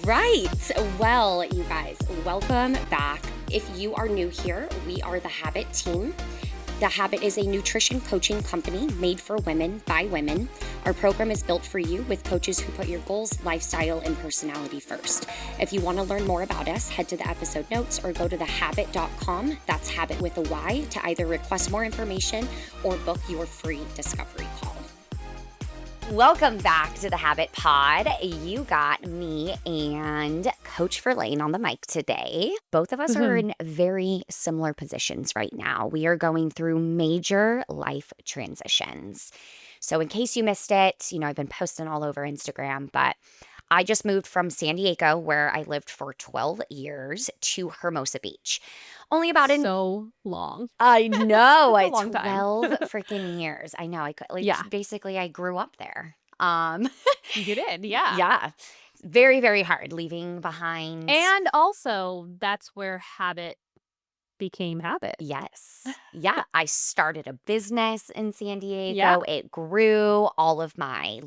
right. Well, you guys, welcome back. If you are new here, we are the Habit team. The Habit is a nutrition coaching company made for women by women. Our program is built for you with coaches who put your goals, lifestyle, and personality first. If you want to learn more about us, head to the episode notes or go to thehabit.com. That's habit with a Y to either request more information or book your free discovery call. Welcome back to the Habit Pod. You got me and Coach Fairlane on the mic today. Both of us are in very similar positions right now. We are going through major life transitions. So in case you missed it, I've been posting all over Instagram, but I just moved from San Diego, where I lived for 12 years, to Hermosa Beach. Only about So long. I know, It's a long time. 12 freaking years. I know. Yeah. Basically, I grew up there. You did, yeah. Yeah. Very, very hard leaving behind. And also, that's where habit became habit. Yes. Yeah. I started a business in San Diego. Yeah. It grew. All of my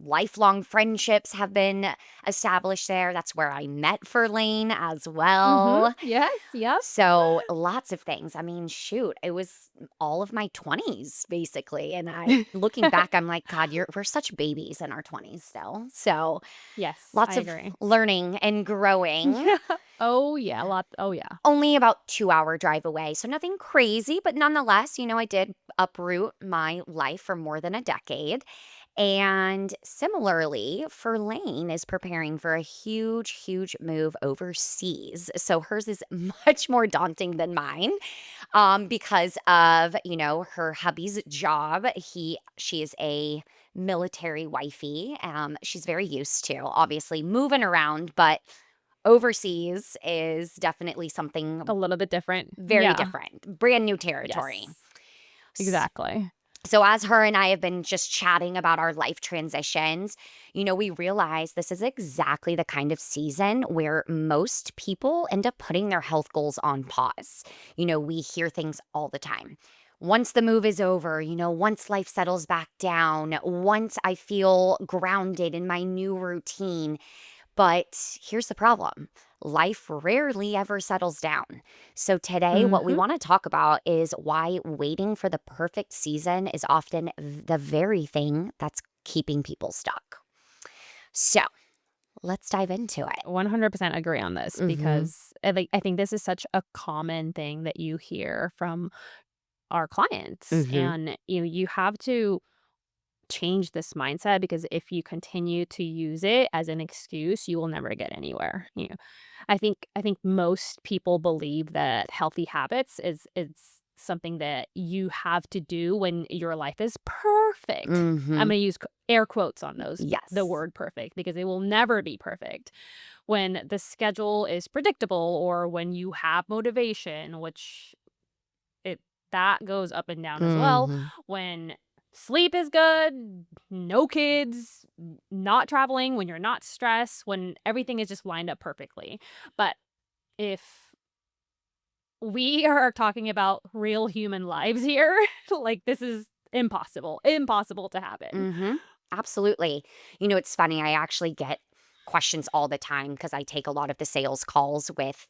lifelong friendships have been established there. That's where I met Fairlane as well. Yes, yep. So lots of things. I mean, shoot, it was all of my 20s basically. And I looking back, I'm like, God, we're such babies in our 20s still. So Yes, lots I of agree. learning and growing. Oh, yeah, oh, yeah. Only about 2-hour drive away. So nothing crazy, but nonetheless, I did uproot my life for more than a decade. And similarly, Fairlane is preparing for a huge, huge move overseas. So hers is much more daunting than mine because of, her hubby's job. She is a military wifey. She's very used to, obviously, moving around, but overseas is definitely something A little bit different. very different, brand new territory. Yes, exactly. So as her and I have been just chatting about our life transitions, we realize this is exactly the kind of season where most people end up putting their health goals on pause. We hear things all the time. Once the move is over, once life settles back down, once I feel grounded in my new routine. But here's the problem. Life rarely ever settles down. So today, what we want to talk about is why waiting for the perfect season is often the very thing that's keeping people stuck. So let's dive into it. 100% agree on this because I think this is such a common thing that you hear from our clients. And you have to change this mindset, because if you continue to use it as an excuse, you will never get anywhere. I think most people believe that healthy habits is something that you have to do when your life is perfect. I'm going to use air quotes on those. Yes. The word perfect, because it will never be perfect. When the schedule is predictable, or when you have motivation, which that goes up and down as well. When sleep is good, no kids, not traveling, when you're not stressed, when everything is just lined up perfectly. But if we are talking about real human lives here, like, this is impossible to happen. Absolutely. It's funny. I actually get questions all the time because I take a lot of the sales calls with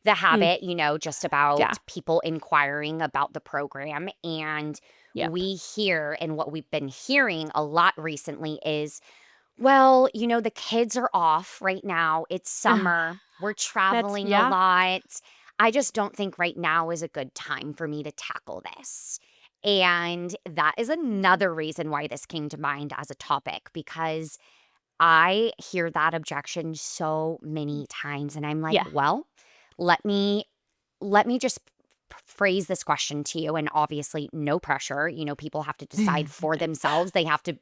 the Habit, just about people inquiring about the program. And we hear, and what we've been hearing a lot recently is, well, the kids are off right now. It's summer. We're traveling a lot. I just don't think right now is a good time for me to tackle this. And that is another reason why this came to mind as a topic, because I hear that objection so many times. And I'm like, well, let me just phrase this question to you, and obviously no pressure. People have to decide for themselves. They have to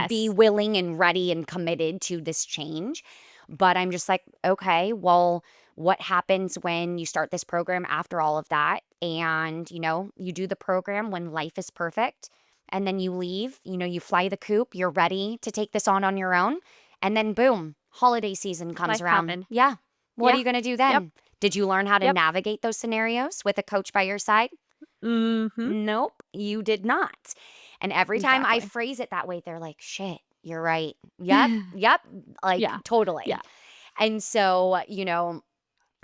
be willing and ready and committed to this change. But I'm just like, okay, well, what happens when you start this program after all of that? And, you do the program when life is perfect, and then you leave, you fly the coop, you're ready to take this on your own. And then boom, holiday season comes Life around. happened. Yeah. What are you going to do then? Did you learn how to Yep. navigate those scenarios with a coach by your side? Nope, you did not. And every time I phrase it that way, they're like, shit, you're right. Yep. Like, totally. Yeah. And so,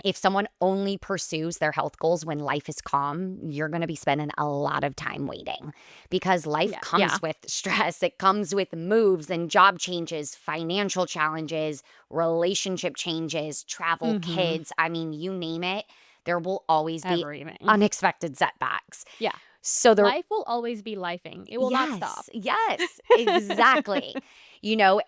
if someone only pursues their health goals when life is calm, you're going to be spending a lot of time waiting because life Yeah, yeah. comes with stress. It comes with moves and job changes, financial challenges, relationship changes, travel, Mhm. kids. I mean, you name it, there will always be Everything. unexpected setbacks. Yeah. So there Life will always be lifing. It will not stop. Yes, yes, exactly.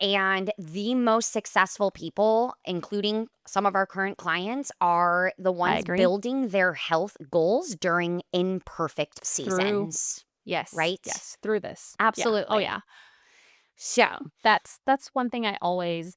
And the most successful people, including some of our current clients, are the I ones agree. building their health goals during imperfect Through seasons, yes, right? yes, through this. Yeah. Oh, Absolutely. yeah. So, That's one thing I always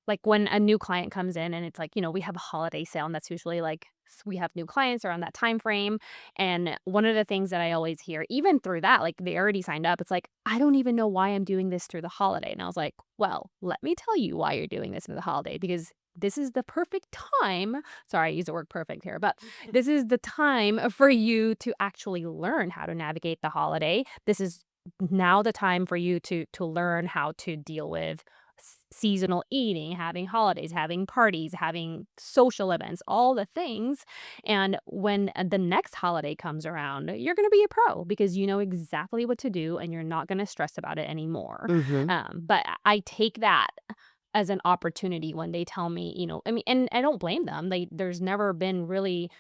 like when a new client comes in and it's like, we have a holiday sale and that's usually like we have new clients around that time frame. And one of the things that I always hear, even through that, like they already signed up, it's like, I don't even know why I'm doing this through the holiday. And I was like, well, let me tell you why you're doing this through the holiday because this is the perfect time. Sorry, I use the word perfect here, but this is the time for you to actually learn how to navigate the holiday. This is now the time for you to learn how to deal with seasonal eating, having holidays, having parties, having social events, all the things. And when the next holiday comes around, you're going to be a pro because you know exactly what to do and you're not going to stress about it anymore. mhm, But I take that as an opportunity when they tell me, I mean, and I don't blame them. There's never been really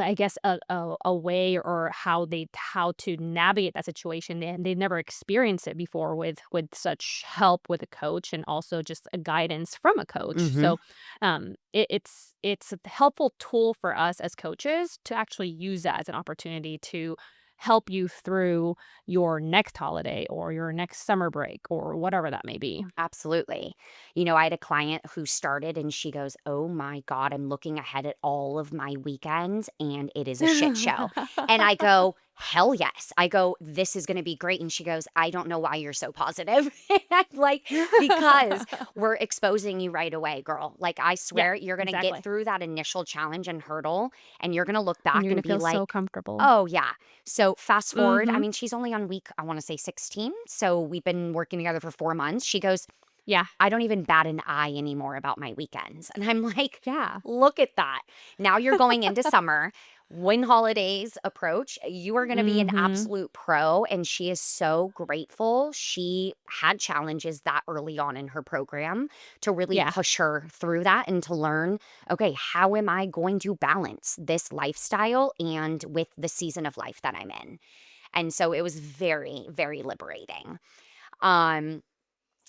I guess a way or how to navigate that situation, and they've never experienced it before with such help with a coach and also just a guidance from a coach. mhm. So, it's a helpful tool for us as coaches to actually use that as an opportunity to help you through your next holiday or your next summer break or whatever that may be. Absolutely. I had a client who started and she goes, "Oh my God, I'm looking ahead at all of my weekends and it is a shit show." And I go, "Hell yes." I go, "This is going to be great." And she goes, "I don't know why you're so positive." And I'm like, "Because we're exposing you right away, girl. Like, I Yeah, swear you're going to get exactly. through that initial challenge and hurdle and you're going to look And back you're gonna and be feel so like, comfortable. oh, yeah." So fast forward, I Mhm. mean, she's only on week, I want to say 16. So we've been working together for 4 months. She goes, Yeah. "I don't even bat an eye anymore about my weekends." And I'm like, Yeah. "Look at that. Now you're going into summer. When holidays approach, you are going to be an Mhm. absolute pro." And she is so grateful. She had challenges that early on in her program to really Yeah. push her through that and to learn, okay, how am I going to balance this lifestyle and with the season of life that I'm in? And so it was very, very liberating. Um,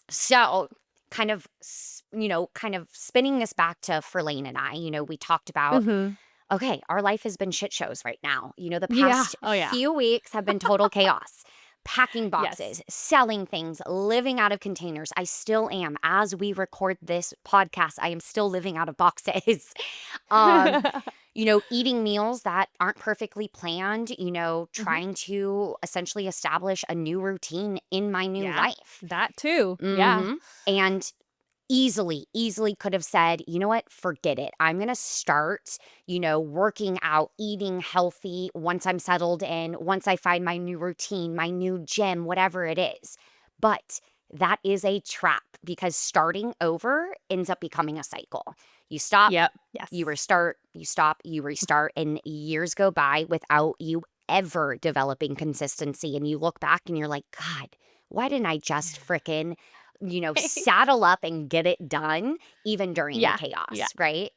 so, kind of spinning this back to Verlaine and I, we talked about, Mhm. okay, our life has been shit shows right now. The Yeah. past Oh, yeah. few weeks have been total chaos. Packing Yes. boxes, selling things, living out of containers. I still am. As we record this podcast, I am still living out of boxes. um, eating meals that aren't perfectly planned, Mhm. trying to essentially establish a new routine in my new Yeah. life. That too. Yeah. Mhm. And easily could have said, "You know what? Forget it. I'm going to start, working out, eating healthy once I'm settled in, once I find my new routine, my new gym, whatever it is." But that is a trap because starting over ends up becoming a cycle. You stop, Yep. you Yes. restart, you stop, you restart, and years go by without you ever developing consistency. And you look back and you're like, God, why didn't I just frickin' saddle up and get it done even during the Yeah. Yeah. chaos, right?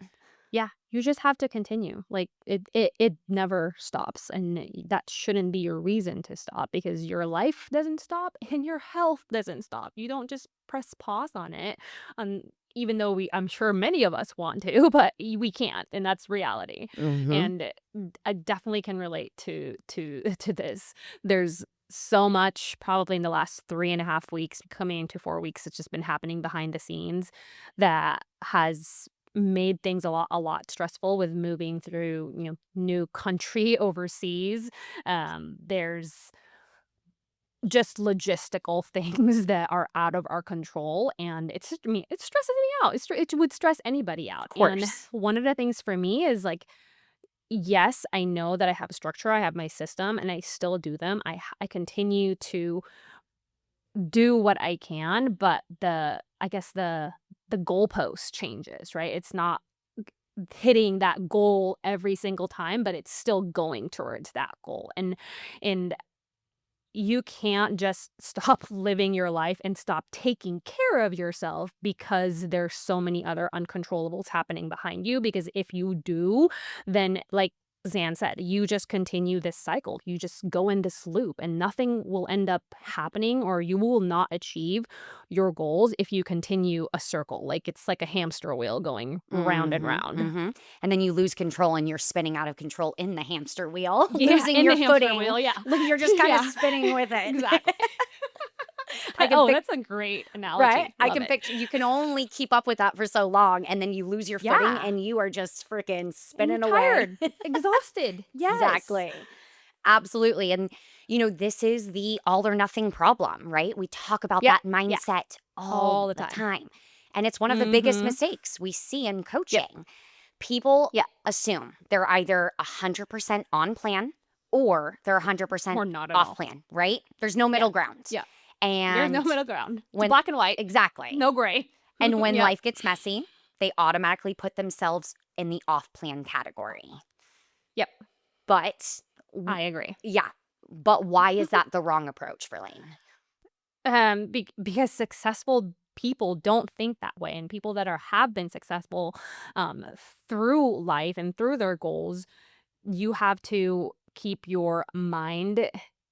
Yeah. You just have to continue. Like it never stops and that shouldn't be your reason to stop because your life doesn't stop and your health doesn't stop. You don't just press pause on it. Um even though I'm sure many of us want to, but we can't and that's reality. Mhm. And I definitely can relate to to this. There's so much probably in the last 3.5 weeks coming into 4 weeks it's just been happening behind the scenes that has made things a lot stressful with moving through, new country overseas. There's just logistical things that are out of our control, and I mean, it stresses me out. It would stress anybody out. Of And course. one of the things for me is like, yes, I know that I have a structure, I have my system, and I still do them. I continue to do what I can, but I guess the goalpost changes, right? It's not hitting that goal every single time, but it's still going towards that goal. And you can't just stop living your life and stop taking care of yourself because there's so many other uncontrollables happening behind you. Because if you do, then like Zan said, you just continue this cycle. You just go in this loop and nothing will end up happening, or you will not achieve your goals if you continue a circle. Like it's like a hamster wheel going round and Mhm, round. mhm, and then you lose control and you're spinning out of control in the hamster wheel, Yeah, losing in the your hamster footing. wheel. Yeah. Like, you're just kinda Yeah. spinning with it. Exactly. I can Oh, pic that's a great Right? analogy. I Love can it. picture you can only keep up with that for so long, and then you lose your footing, Yeah. and you are just freaking And you're spinning away. tired, exhausted. Yes. Exactly. Absolutely, and, this is the all or nothing problem, right? We talk about Yep. that Yeah. mindset all All the the time. time, and it's one of the biggest Mhm. mistakes we see in Yep. coaching. People Yeah. assume they're either 100% on plan or they're 100% Or not at off all. plan, right? There's no Yeah. middle ground. Yeah. There's no And middle ground. It's when black and white. exactly. No gray. And when Yep. life gets messy, they automatically put themselves in the off plan category. Yep. But w- I agree. yeah, but why is that the wrong approach, Verlaine? Because successful people don't think that way, and people that have been successful um through life and through their goals, you have to keep your mind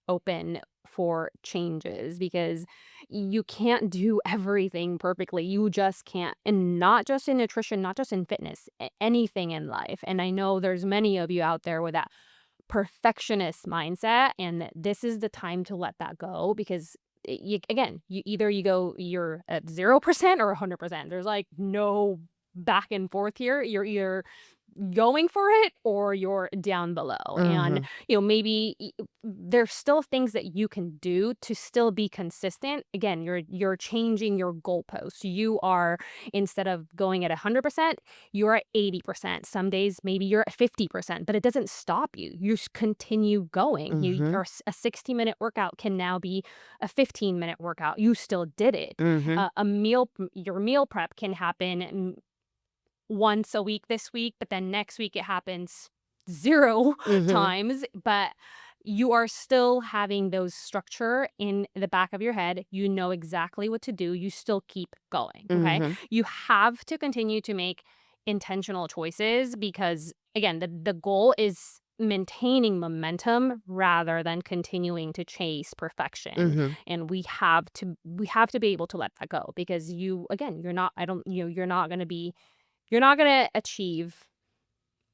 open for changes because you can't do everything perfectly. You just can't. And not just in nutrition, not just in fitness, anything in life. And I know there's many of you out there with that perfectionist mindset, and that this is the time to let that go because again, you're at 0% or 100%. There's like no back and forth here. You're either going for it or you're down below. And Mhm. maybe there's still things that you can do to still be consistent. Again, you're changing your goalposts. You are, instead of going at 100%, you're at 80%. Some days maybe you're at 50%, but it doesn't stop you. You just continue going. Mhm. A 60-minute workout can now be a 15-minute workout. You still did it. Mhm. Your meal prep can happen once a week this week, but then next week it happens 0 Mhm. times, but you are still having those structure in the back of your head. You know exactly what to do. You still keep going, okay? Mhm. You have to continue to make intentional choices because again, the goal is maintaining momentum rather than continuing to chase perfection. Mhm. And we have to be able to let that go because you again, you're not I don't you know, you're not gonna achieve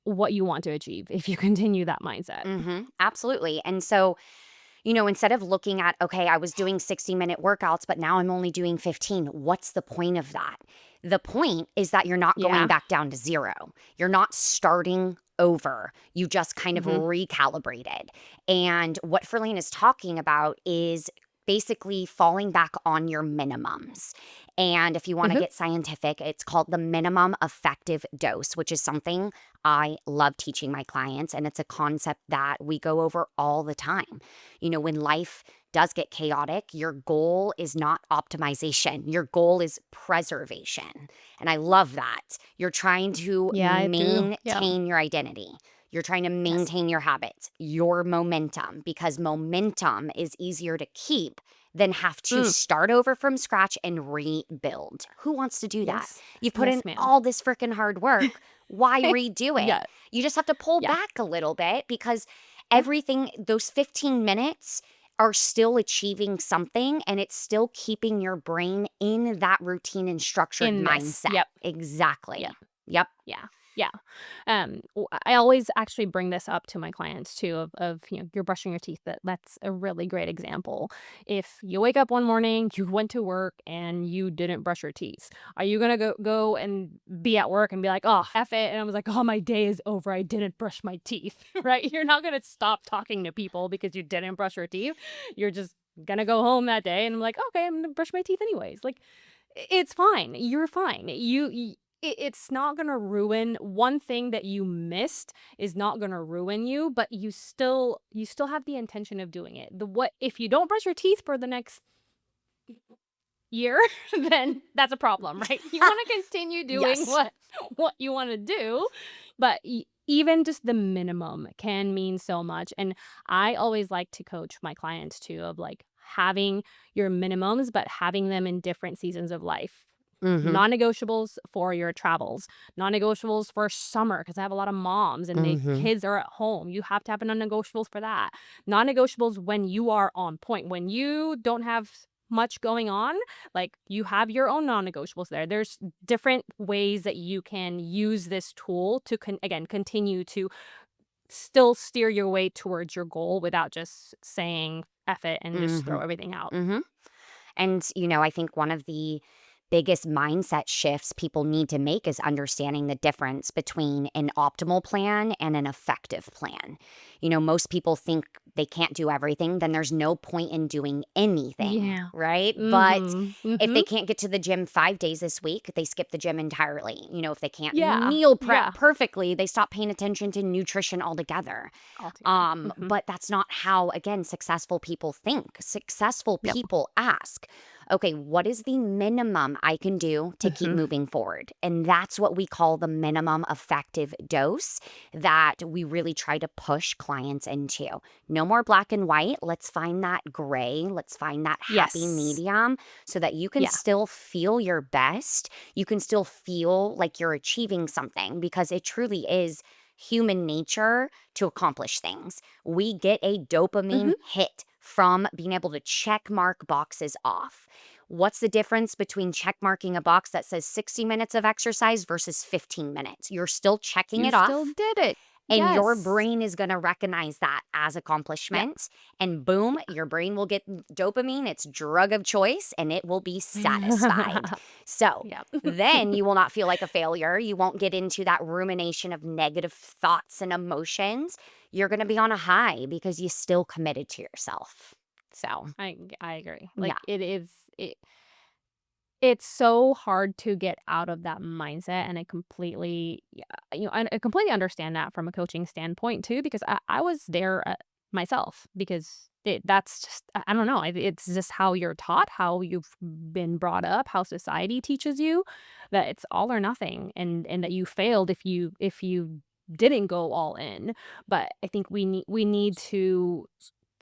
what you want to achieve if you continue that mindset. Mhm. Absolutely. And so, instead of looking at, okay, I was doing 60-minute workouts, but now I'm only doing 15, what's the point of that? The point is that you're not going Yeah. back down to zero. You're not starting over. You just kind of Mhm. recalibrated. And what Ferlane is talking about is basically falling back on your minimums. And if you want to Mhm. get scientific, it's called the minimum effective dose, which is something I love teaching my clients. And it's a concept that we go over all the time. When life does get chaotic, your goal is not optimization. Your goal is preservation. And I love that. You're trying to Yeah, I do. Yep. maintain your identity. You're trying to Yes. maintain your habits, your momentum, because momentum is easier to keep than have to Mm. start over from scratch and rebuild. Who wants to do that? Yes. You've put in Yes, ma'am. all this freaking hard work. Why redo it? Yeah. You just have to pull Yeah. back a little bit because Yeah. everything, those 15 minutes are still achieving something and it's still keeping your brain in that routine and structured In this. mindset. Yep. Exactly. Yep. Yep. Yeah. Yeah. I always actually bring this up to my clients too of you're brushing your teeth. That's a really great example. If you wake up one morning, you went to work and you didn't brush your teeth, are you gonna go and be at work and be like, oh, F it? And I was like, oh, my day is over. I didn't brush my teeth, right? You're not gonna stop talking to people because you didn't brush your teeth. You're just gonna go home that day and I'm like, okay, I'm gonna brush my teeth anyways. Like it's fine. You're fine. It's not gonna ruin one thing that you missed is not gonna ruin you, but you still have the intention of doing it. The what if you don't brush your teeth for the next year, then that's a problem, right? You want to continue doing Yes. what you want to do, but even just the minimum can mean so much. And I always like to coach my clients too of like having your minimums, but having them in different seasons of life. Mhm. Non-negotiables for your travels, non-negotiables for summer because I have a lot of moms and the Mhm. kids are at home. You have to have a non-negotiables for that. Non-negotiables when you are on point, when you don't have much going on, like you have your own non-negotiables there. There's different ways that you can use this tool to again continue to still steer your way towards your goal without just saying F it and just throw Mhm. everything out. Mhm. And, I think one of the biggest mindset shifts people need to make is understanding the difference between an optimal plan and an effective plan. Most people think they can't do everything, then there's no point in doing anything, Yeah. right? But Mhm. if Mhm. they can't get to the gym 5 days this week, they skip the gym entirely. If they can't Yeah. meal prep Yeah. perfectly, they stop paying attention to nutrition altogether. Altogether. Mhm. But that's not how, again, successful people think. Successful Yep. people ask, okay, what is the minimum I can do to keep Mhm. moving forward? And that's what we call the minimum effective dose that we really try to push clients into. No more black and white. Let's find that gray. Let's find that happy Yes. medium so that you can Yeah. still feel your best. You can still feel like you're achieving something because it truly is human nature to accomplish things. We get a dopamine Mhm. hit from being able to check mark boxes off. What's the difference between check marking a box that says 60 minutes of exercise versus 15 minutes? You're still checking You it still off, did it. and your Yes. brain is going to recognize that as Yep. accomplishment. And boom, Yeah. your brain will get dopamine, its drug of choice, and it will be satisfied. So Yep. then you will not feel like a failure. You won't get into that rumination of negative thoughts and emotions. You're going to be on a high because you still committed to yourself. So, I agree. yeah. Like, it's so hard to get out of that mindset, and I completely yeah, I completely understand that from a coaching standpoint too, because I was there, myself because that's just I don't know, it's just how you're taught, how you've been brought up, how society teaches you that it's all or nothing, and that you failed if you didn't go all in. But I think we need to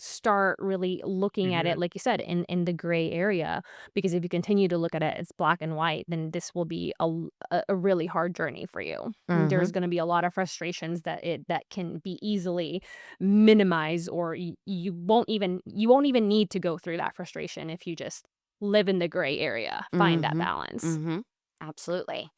start really looking at it, Mhm. like you said, in the gray area, because if you continue to look at it as black and white, then this will be a really hard journey for you. There's Mhm. going to be a lot of frustrations that can be easily minimized, or you won't even need to go through that frustration if you just live in the gray area, find that Mhm. balance. Mhm. Absolutely.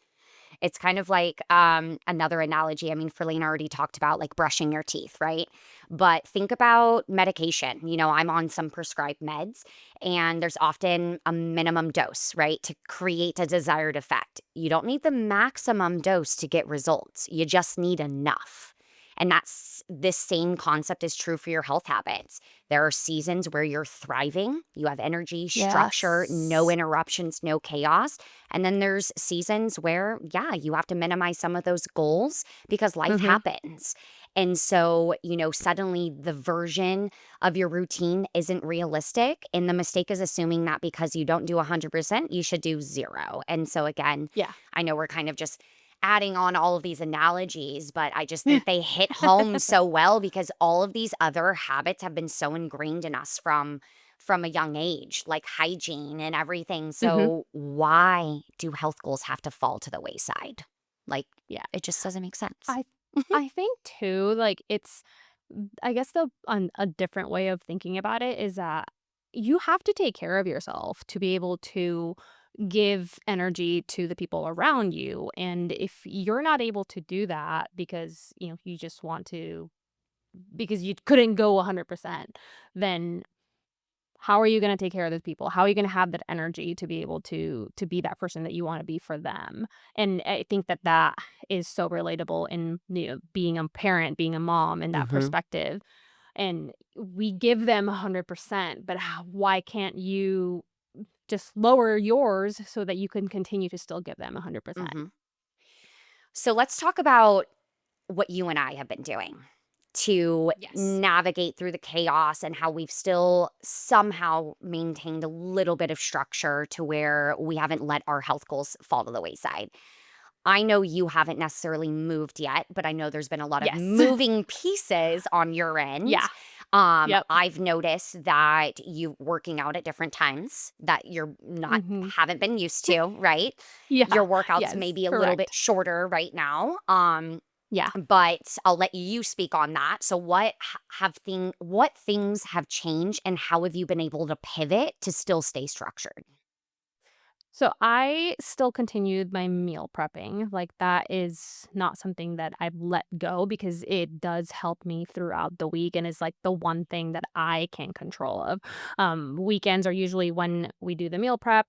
It's kind of like, another analogy. I mean, Ferlene already talked about like brushing your teeth, right? But think about medication. I'm on some prescribed meds, and there's often a minimum dose, right? To create a desired effect. You don't need the maximum dose to get results. You just need enough. And that's this same concept is true for your health habits. There are seasons where you're thriving, you have energy, structure, no Yes. interruptions, no chaos. And then there's seasons where, yeah, you have to minimize some of those goals because life Mhm. happens. And so, suddenly the version of your routine isn't realistic. And the mistake is assuming that because you don't do 100%, you should do zero. And so, again, Yeah. I know we're kind of just adding on all of these analogies, but I just think they hit home so well because all of these other habits have been so ingrained in us from a young age, like hygiene and everything. Mhm. So why do health goals have to fall to the wayside? Like, Yeah. it just doesn't make sense. I I think too, like, I guess a different way of thinking about it is that you have to take care of yourself to be able to give energy to the people around you, and if you're not able to do that because, you just want to because you couldn't go 100%, then how are you gonna take care of those people? How are you gonna have that energy to be able to be that person that you wanna be for them? And I think that is so relatable in, being a parent, being a mom, and that Mhm. perspective. And we give them 100%, but why can't you just lower yours so that you can continue to still give them 100%? Mhm. So let's talk about what you and I have been doing. to Yes. navigate through the chaos and how we've still somehow maintained a little bit of structure to where we haven't let our health goals fall to the wayside. I know you haven't necessarily moved yet, but I know there's been a lot of Yes. moving pieces on your end. Yeah. Yep. I've noticed that you working out at different times that you're not Mhm. haven't been used to, right? Yeah. Your workouts may Yes, be a little bit correct. shorter right now. Yeah. But I'll let you speak on that. So what things have changed and how have you been able to pivot to still stay structured? So I still continued my meal prepping. Like that is not something that I've let go because it does help me throughout the week and is like the one thing that I can control of. Weekends are usually when we do the meal prep.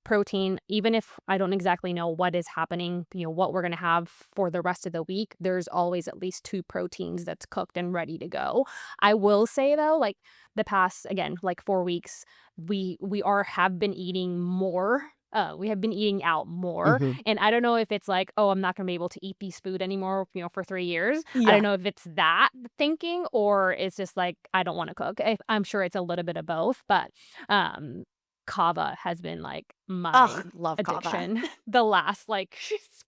Protein, even if I don't exactly know what is happening, what we're going to have for the rest of the week, there's always at least two proteins that's cooked and ready to go. I will say though, like the past, again, like 4 weeks, we have been eating more. We have been eating out more, Mhm. and I don't know if it's like, oh, I'm not gonna be able to eat these food anymore, for 3 years. I Yeah. don't know if it's that thinking or it's just like I don't want to cook. I'm sure it's a little bit of both, but um, kava has been like my Ugh, love kava. addiction. The last like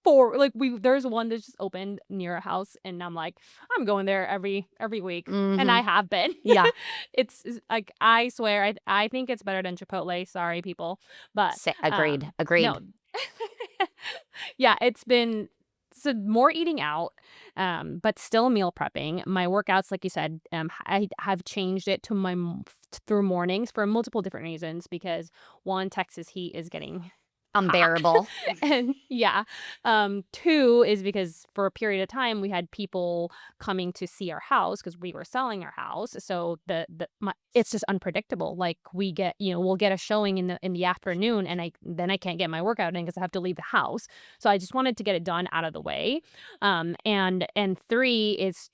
four, like there's one that just opened near a house, and I'm like, I'm going there every week, and I Mhm. have been. Yeah. It's like I swear, I think it's better than Chipotle. Sorry, people, but Agreed. Agreed. no. Yeah, it's been so more eating out, but still meal prepping. My workouts, like you said, I have changed it to through mornings for multiple different reasons because one, Texas heat is getting hot. Unbearable. And yeah, two is because for a period of time we had people coming to see our house because we were selling our house. So it's just unpredictable. Like we'll get a showing in the afternoon, and I can't get my workout in because I have to leave the house. So I just wanted to get it done out of the way. And three is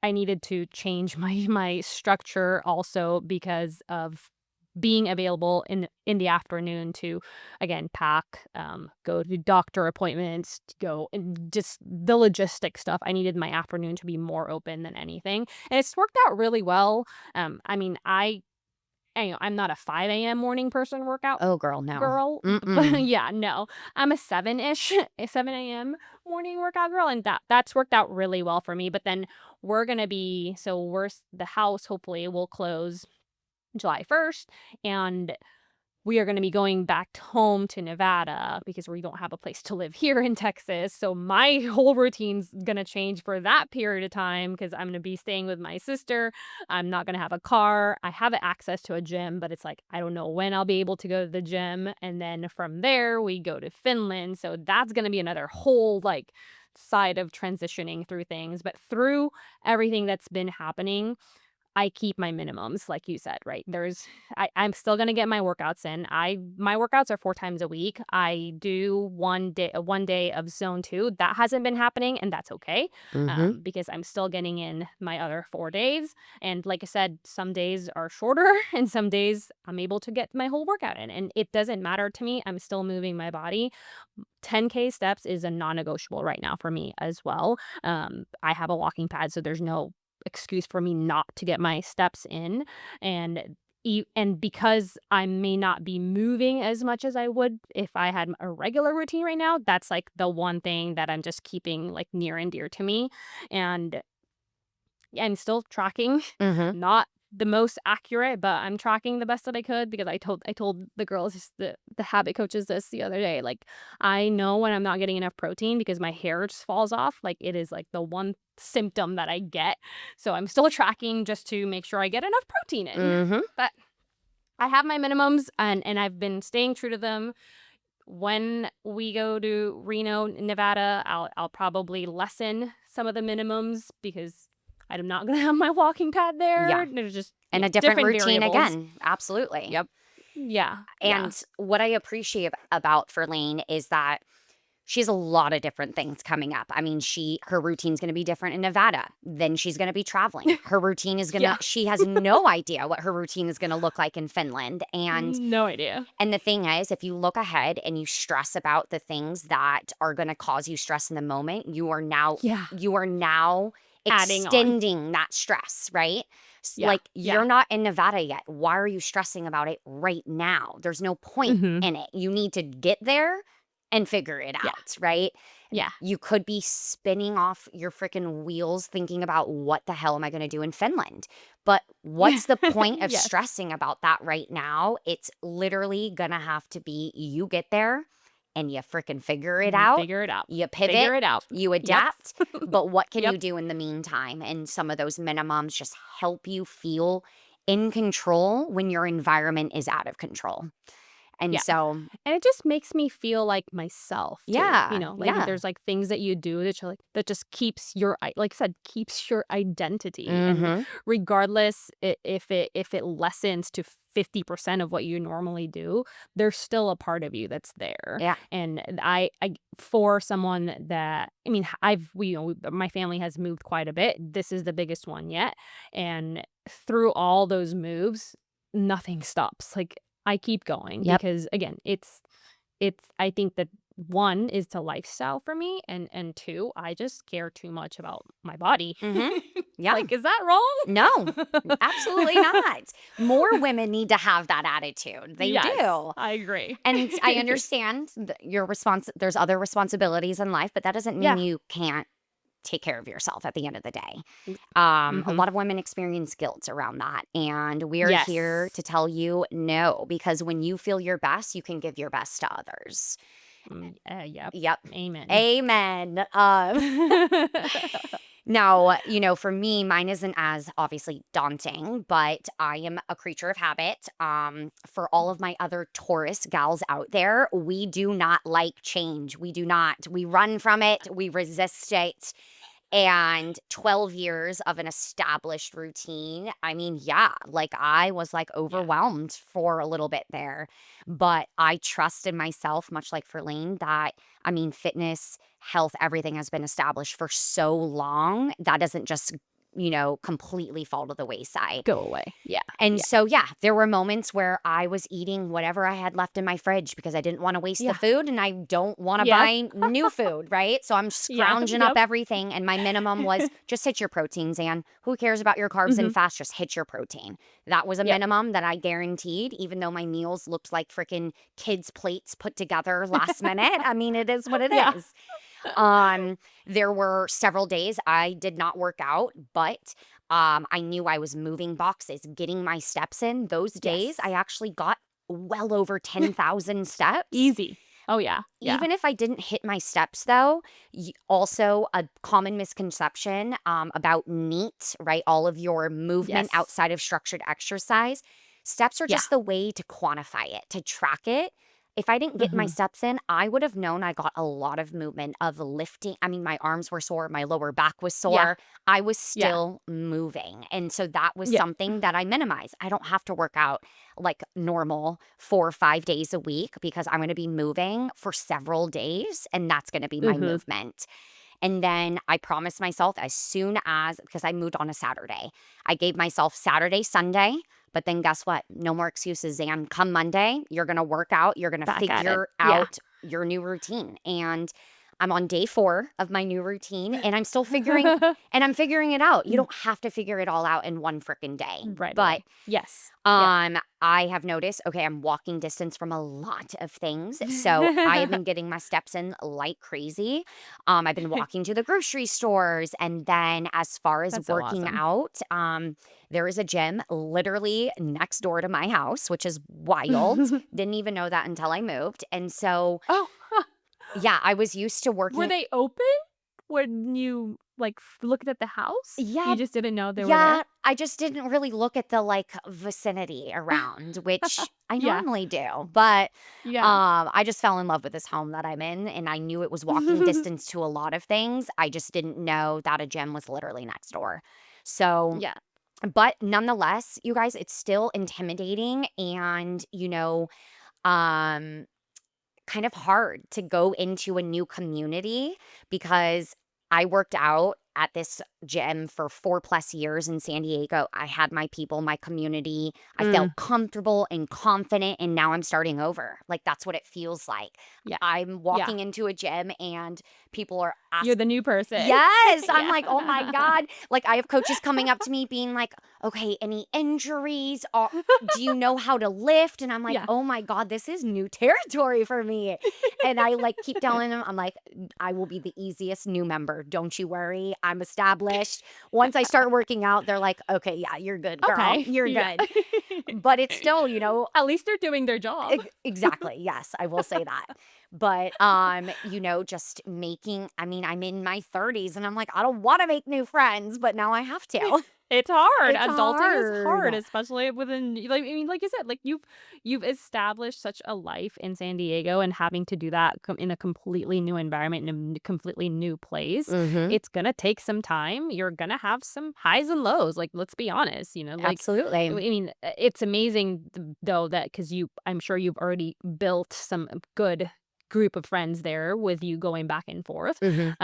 I needed to change my structure also because of being available in the afternoon to again pack, go to doctor appointments, to go and just the logistic stuff. I needed my afternoon to be more open than anything, and it's worked out really well. I mean, I'm not a 5 a.m. morning person workout Oh, girl, no. girl, but Mm-mm. yeah, no, I'm a 7-ish, a 7 a.m. morning workout girl, and that's worked out really well for me. But then the house hopefully will close July 1st, and we are gonna be going back home to Nevada because we don't have a place to live here in Texas, so my whole routine's gonna change for that period of time because 'cause I'm gonna be staying with my sister. I'm not gonna have a car. I have access to a gym, but it's like, I don't know when I'll be able to go to the gym, and then from there, we go to Finland, so that's gonna be another whole, like, side of transitioning through things, but through everything that's been happening, I keep my minimums, like you said, right? I'm still gonna get my workouts in. My workouts are 4 times a week. I do 1 day of zone 2. That hasn't been happening, and that's okay, Mhm. because I'm still getting in my other 4 days. And like I said, some days are shorter, and some days I'm able to get my whole workout in, and it doesn't matter to me. I'm still moving my body. 10K steps is a non-negotiable right now for me as well. I have a walking pad, so there's no excuse for me not to get my steps in, and and because I may not be moving as much as I would if I had a regular routine right now, that's like the one thing that I'm just keeping like near and dear to me. And yeah, I'm still tracking, Mhm. not the most accurate, but I'm tracking the best that I could because I told the girls, the habit coaches, this the other day. Like, I know when I'm not getting enough protein because my hair just falls off. Like, it is like the one symptom that I get. So I'm still tracking just to make sure I get enough protein in. Mhm. But I have my minimums, and I've been staying true to them. When we go to Reno, Nevada, I'll probably lessen some of the minimums because I'm not gonna have my walking pad Yeah. there. There's just, And a different different routine variables. again. Absolutely. Yep. Yeah, yeah. And what I appreciate about Verlaine is that she has a lot of different things coming up. I mean, her routine's gonna be different in Nevada, then she's gonna be traveling. Her routine is gonna Yeah. she has no idea what her routine is gonna look like in Finland, No idea. and the thing is, if you look ahead and you stress about the things that are gonna cause you stress in the moment, Yeah. you are now Adding on. extending that stress, right? Yeah. Like, Yeah. you're not in Nevada yet. Why are you stressing about it right now? There's no point Mhm. in it. You need to get there and figure it Yeah. out, right? Yeah. You could be spinning off your freaking wheels thinking about what the hell am I going to do in Finland? But what's the point of Yes. stressing about that right now? It's literally going to have to be you get there and you freaking figure it And you out. figure it out. You pivot, Figure it out. you Yep. adapt. But what can Yep. you do in the meantime? And some of those minimums just help you feel in control when your environment is out of control. And Yeah. so, And it just makes me feel like myself too, yeah, like yeah. there's like things that you do that you're like that just keeps your like I said, keeps your identity. And Mm-hmm. regardless if it lessens to 50% of what you normally do, there's still a part of you that's there. Yeah. And I for someone that I mean, my family has moved quite a bit. This is the biggest one yet. And through all those moves, nothing stops. Like I keep going Yep. because again, it's I think that one is the lifestyle for me and two, I just care too much about my body. Mhm. Yeah. Like, is that wrong? No, absolutely not. More women need to have that attitude. They Yes, do. I agree. And I understand your response. There's other responsibilities in life, but that doesn't mean Yeah. you can't take care of yourself at the end of the day. A Mhm. lot of women experience guilt around that. And we are here Yes. to tell you no, because when you feel your best, you can give your best to others. Yep. Yep. Amen. Amen. Now, for me, mine isn't as obviously daunting, but I am a creature of habit. For all of my other Taurus gals out there, we do not like change. We do not. We run from it, we resist it. And 12 years of an established routine. I mean, yeah, like I was like Yeah. overwhelmed for a little bit there, but I trust in myself, much like for Lane, that I mean, fitness, health, everything has been established for so long that doesn't just, completely fall to the wayside. Go away. Yeah. And Yeah. so, yeah, there were moments where I was eating whatever I had left in my fridge because I didn't want to waste the Yeah. food and I don't want to Yep. buy new food, right? So I'm Yeah. scrounging up Yep. everything. And my minimum was just hit your protein, Zan. Who cares about your carbs and Mhm. fats? Just hit your protein. That was a Yep. minimum that I guaranteed, even though my meals looked like freaking kids' plates put together last minute. I mean, it is what it Yeah. is. Um, there were several days I did not work out, but I knew I was moving boxes, getting my steps in. Those days, I Yes. actually got well over 10,000 steps. Easy. Oh, yeah. Yeah. Even if I didn't hit my steps, though, also a common misconception about NEAT, right? All of your movement Yes. outside of structured exercise. Steps are Yeah. just the way to quantify it, to track it. If I didn't get my Mhm. steps in, I would have known I got a lot of movement of lifting. I mean, my arms were sore, my lower back was Yeah. sore. I was Yeah. still moving. And so that was Yeah. something that I minimized. I don't have to work out like normal 4 or 5 days a week because I'm going to be moving for several days and that's going to be my Mhm. movement. And then I promised myself as soon as, because I moved on a Saturday, I gave myself Saturday, Sunday. But then guess what? No more excuses, Zan. Come Monday, you're going to work out, you're going to Back at it. figure Yeah. out your new routine. And I'm on day 4 of my new routine and I'm figuring it out. You don't have to figure it all out in one freaking day. Right But away. Yes. Yep. I have noticed, okay, I'm walking distance from a lot of things. So I have been getting my steps in like crazy. I've been walking to the grocery stores. And then as far as That's so working awesome. out, there is a gym literally next door to my house, which is wild. Didn't even know that until I moved. And so, Oh, huh. yeah, I was used to Were working. they open when you, like, looked at the house? Yeah, You just didn't know they were there? yeah, I just didn't really look at the, like, vicinity around, which I Yeah. normally do, but, Yeah. I just fell in love with this home that I'm in, and I knew it was walking distance to a lot of things, I just didn't know that a gym was literally next door. So Yeah. but nonetheless, you guys, it's still intimidating and, um kind of hard to go into a new community because I worked out at this gym for 4 plus years in San Diego. I had my people, my community. I Mm, felt comfortable and confident, and now I'm starting over. Like, that's what it feels like. yeah. I'm Yeah. walking into a gym and people are You're asking. the new person. Yes, I'm Yeah. like, "Oh my god." Like, I have coaches coming up to me being like, "Okay, any injuries? Do you know how to lift?" And I'm like, Yeah. "Oh my god, this is new territory for me." And I, like, keep telling them, I'm like, "I will be the easiest new member. Don't you worry. I'm established." Once I start working out, they're like, "Okay, yeah, you're good, girl. Okay. You're Yeah. good." But it's still, At least they're doing their job. Exactly, yes, I will say that. But, just making I mean, I'm in my 30s and I'm like, "I don't wanna make new friends," but now I have to. It's hard. It's Adulting is hard. hard, especially within like I mean, like you said, like you've established such a life in San Diego and having to do that in a completely new environment, in a completely new place. Mhm. It's gonna take some time. You're gonna have some highs and lows. Like, let's be honest, like I Absolutely. mean, it's amazing though that because I'm sure you've already built some good group of friends there with you going back and forth. Mhm.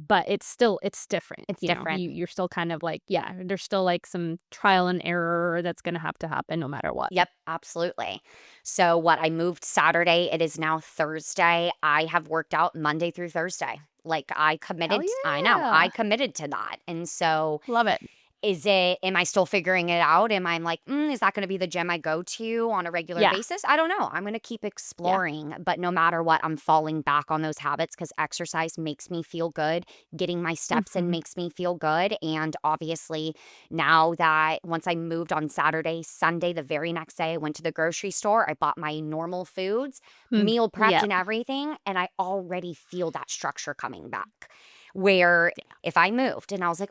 But it's different, It's different. you're still kind of like, yeah, there's still like some trial and error that's gonna have to happen no matter what. Yep, absolutely. So, what, I moved Saturday, it is now Thursday. I have worked out Monday through Thursday. Like, Hell I know, I yeah. committed to that, and so Love it. am I still figuring it out? Am I like, is that gonna be the gym I go to on a regular Yeah. basis? I don't know. I'm gonna keep Yeah. exploring, but no matter what, I'm falling back on those habits because exercise makes me feel good. Getting my steps in Mhm. makes me feel good. And obviously, now that once I moved on Saturday, Sunday, the very next day, I went to the grocery store. I bought my normal foods, Mm. meal prepped Yep. and everything, and I already feel that structure coming back. Where if I moved and I was like,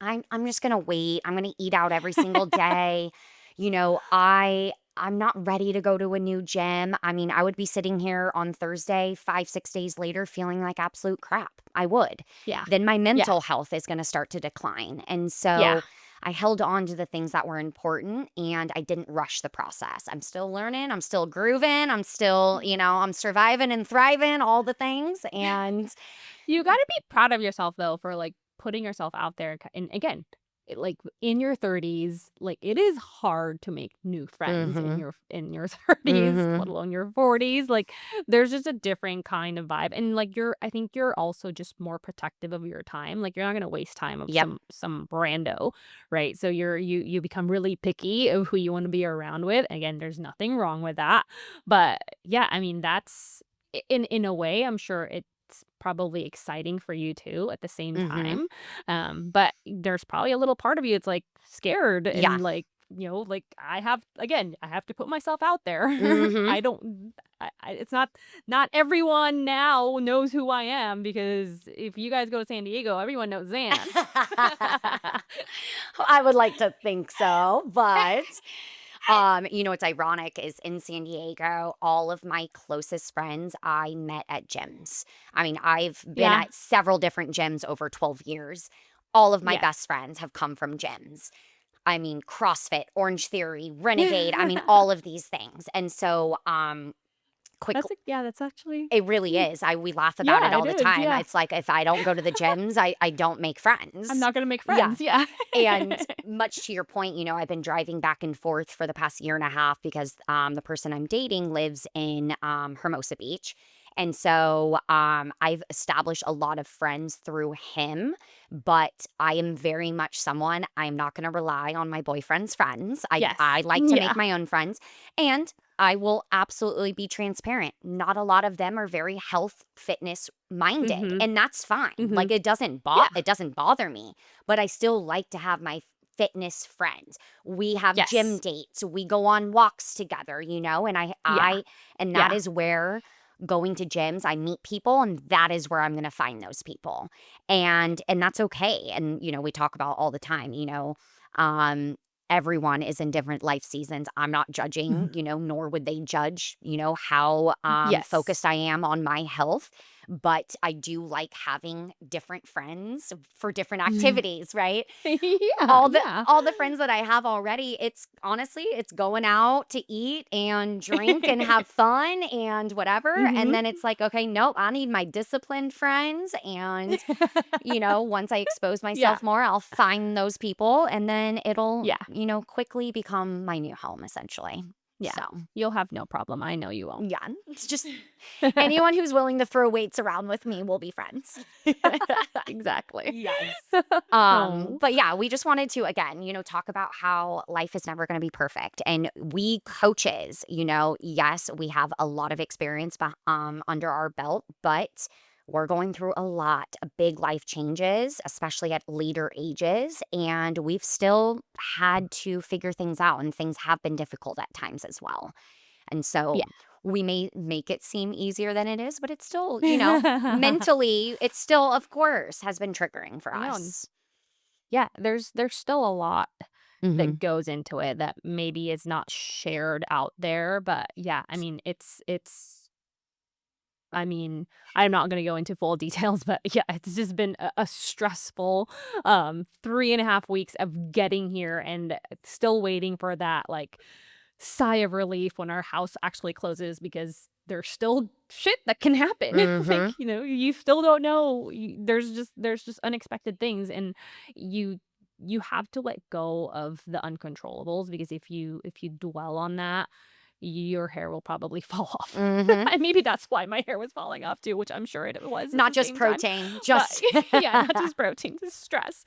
I'm just gonna wait. I'm gonna eat out every single day. I'm not ready to go to a new gym. I mean, I would be sitting here on Thursday, 5, 6 days later, feeling like absolute crap. I would. Yeah. Then my Yeah. mental health is gonna start to decline. And Yeah. so I held on to the things that were important and I didn't rush the process. I'm still learning, I'm still grooving, I'm still, I'm surviving and thriving, all the things. And You gotta be proud of yourself though for, like, putting yourself out there, and again, like, in your 30s, like, it is hard to make new friends mhm. in your 30s, let Mhm. alone your 40s, like, there's just a different kind of vibe, and, like, I think you're also just more protective of your time, like, you're not gonna waste time of Yep. some rando, right? So you become really picky of who you wanna be around with. Again, there's nothing wrong with that, but, yeah, I mean, that's in a way, I'm sure it's probably exciting for you too at the same Mhm. time. But there's probably a little part of you that's like scared Yeah. and like, like I have to put myself out there. Mhm. I don't it's not everyone now knows who I am because if you guys go to San Diego, everyone knows Zan. I would like to think so, but, what's ironic is in San Diego, all of my closest friends I met at gyms. I mean, I've been Yeah. at several different gyms over 12 years. All of my best Yes. friends have come from gyms. I mean, CrossFit, Orange Theory, Renegade, I mean, all of these things. And so, quick That's actually it really is. I We laugh about it yeah, all it the is. time. Yeah. It's like if I don't go to the gyms, I don't make I'm friends. not gonna make Yeah. friends. Yeah. And much to your point, I've been driving back and forth for the past year and a half because the person I'm dating lives in Hermosa Beach. And so I've established a lot of friends through him, but I am very much someone I'm not going to rely on my boyfriend's friends. I Yes. like to make Yeah. my own friends. And I will absolutely be transparent. Not a lot of them are very health fitness minded, Mhm. and that's fine. Like, Mhm. it Yeah. doesn't bother me, but I still like to have my fitness friends. We have gym Yes. dates. We go on walks together, and Yeah. and that Yeah. is where going to gyms, I meet people and that is where I'm going to find those people. And that's okay. And we talk about all the time, um everyone is in different life seasons. I'm not Mhm. judging, nor would they judge, how focused Yes. I am on my health. but I do like having different friends for different activities, right? Yeah, All yeah. the friends that I have already, it's honestly, it's going out to eat and drink and have fun and whatever, and Mhm. then it's like, "Okay, nope, I need my disciplined friends," and, once I expose Yeah, myself more, I'll find those people, and then it'll, yeah, quickly become my new home, essentially. yeah. So, You'll have no problem, I know you won't. yeah, it's just anyone who's willing to throw weights around with me will be friends. Exactly. Yes. Oh. But yeah, we just wanted to again, talk about how life is never going to be perfect. And we coaches, yes, we have a lot of experience under our belt, but we're going through a lot of big life changes, especially at later ages. And we've still had to figure things out, and things have been difficult at times as well. And so Yeah. we may make it seem easier than it is, but it's still, mentally, it's still, of course, has been triggering for No, us. yeah, there's still a lot Mhm. that goes into it that maybe is not shared out there, but yeah, I mean, I mean, I'm not gonna go into full details, but yeah, it's just been a stressful 3.5 weeks of getting here and still waiting for that like sigh of relief when our house actually closes because there's still shit that can happen. Mhm. Like, you still don't know. There's just unexpected things and you you have to let go of the uncontrollables because if you dwell on that, your hair will probably fall off. Mhm. And maybe that's why my hair was falling off too, which I'm sure it was at Not the just same time. protein, But just yeah, not just protein, just stress.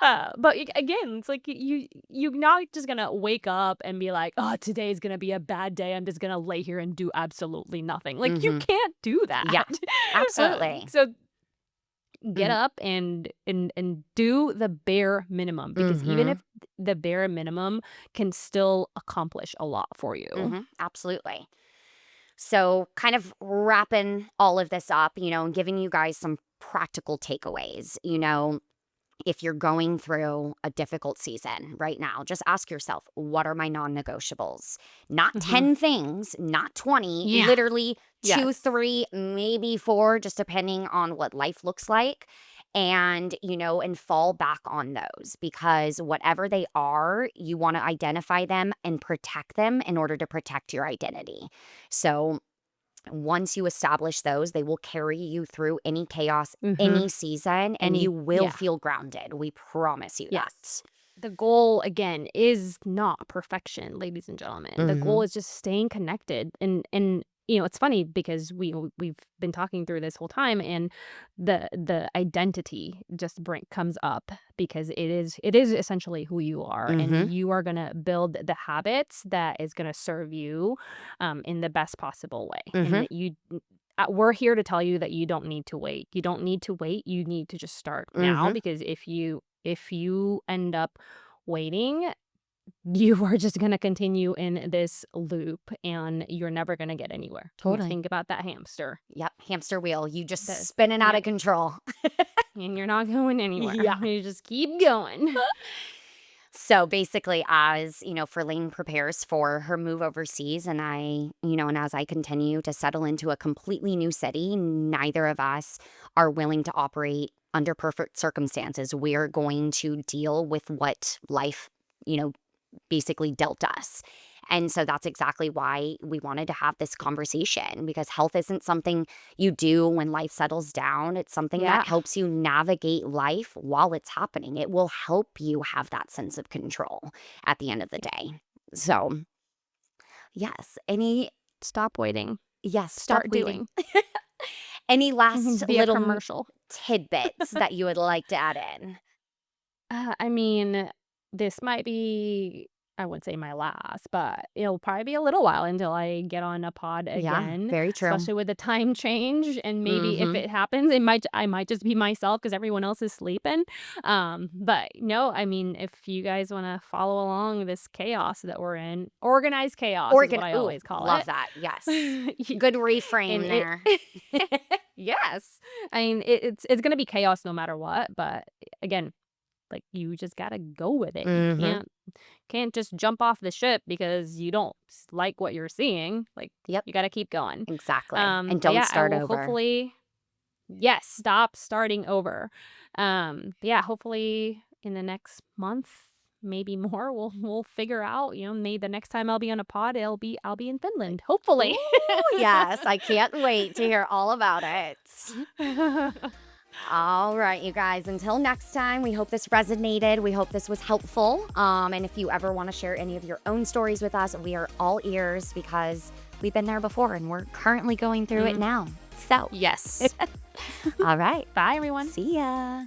But again, it's like you're not just gonna wake up and be like, "Oh, today's gonna be a bad day. I'm just gonna lay here and do absolutely nothing." Like you Mhm. can't do Yeah, that. absolutely. So get Mhm. up and do the bare minimum because even if Mhm. the bare minimum can still accomplish a lot for you. Mhm. Absolutely. So, kind of wrapping all of this up, and giving you guys some practical takeaways, if you're going through a difficult season right now, just ask yourself, what are my non negotiables? Not Mhm. 10 things, not 20, Yeah. literally two, Yes. three, maybe four, just depending on what life looks like. And fall back on those because whatever they are, you want to identify them and protect them in order to protect your identity. So, once you establish those, they will carry you through any chaos, Mhm. any season, and you Any will yeah. feel grounded. We promise you Yes. that. The goal again is not perfection, ladies and gentlemen. The goal Mhm. is just staying connected and it's funny because we've been talking through this whole time and the identity just comes up because it is essentially who you are and Mhm. you are going to build the habits that is going to serve you in the best possible way. And Mhm. that we're here to tell you that you don't need to wait. You don't need to wait. You need to just start now Mhm. because if you end up waiting, you are just gonna continue in this loop, and you're never gonna get anywhere. Totally. Think about that hamster. Yep. Hamster wheel. You just This spinning out Yep, of control. and you're not going anywhere. Yeah. You just keep going. So basically, as Verlaine prepares for her move overseas, and as I continue to settle into a completely new city, neither of us are willing to operate under perfect circumstances. We're going to deal with what life, you know, basically dealt us. And so that's exactly why we wanted to have this conversation because health isn't something you do when life settles down. It's something that Yeah. helps you navigate life while it's happening. It will help you have that sense of control at the end of the Yeah. day. So, yes, Stop waiting. yes, stop Start waiting. doing. Any last Be a little commercial. tidbits that you would like to add in? I mean, this might be I wouldn't say my last, but it'll probably be a little while until I get on a pod Yeah, again, very true. especially with the time change, and maybe if Mhm. it happens, I might just be myself because everyone else is sleeping. But no, I mean, if you guys wanna follow along this chaos that we're in, organized chaos is what I Ooh, always call love it. that. Yes. Y Good and reframe there. Yes. I mean, it's gonna be chaos no matter what, but again, like, you just gotta go with it. You Mhm. can't just jump off the ship because you don't like what you're seeing. Like, Yep, you gotta keep going. exactly, and But don't yeah, I start will over. hopefully Yes, stop starting over. Yeah, hopefully in the next month, maybe more, we'll figure out, maybe the next time I'll be on a pod, I'll be in Finland, hopefully. Ooh, yes, I can't wait to hear all about it. All right, you guys, until next time, we hope this resonated. We hope this was helpful. And if you ever want to share any of your own stories with us, we are all ears because we've been there before and we're currently going through it now. So, Yes. all right. Bye, everyone. See ya.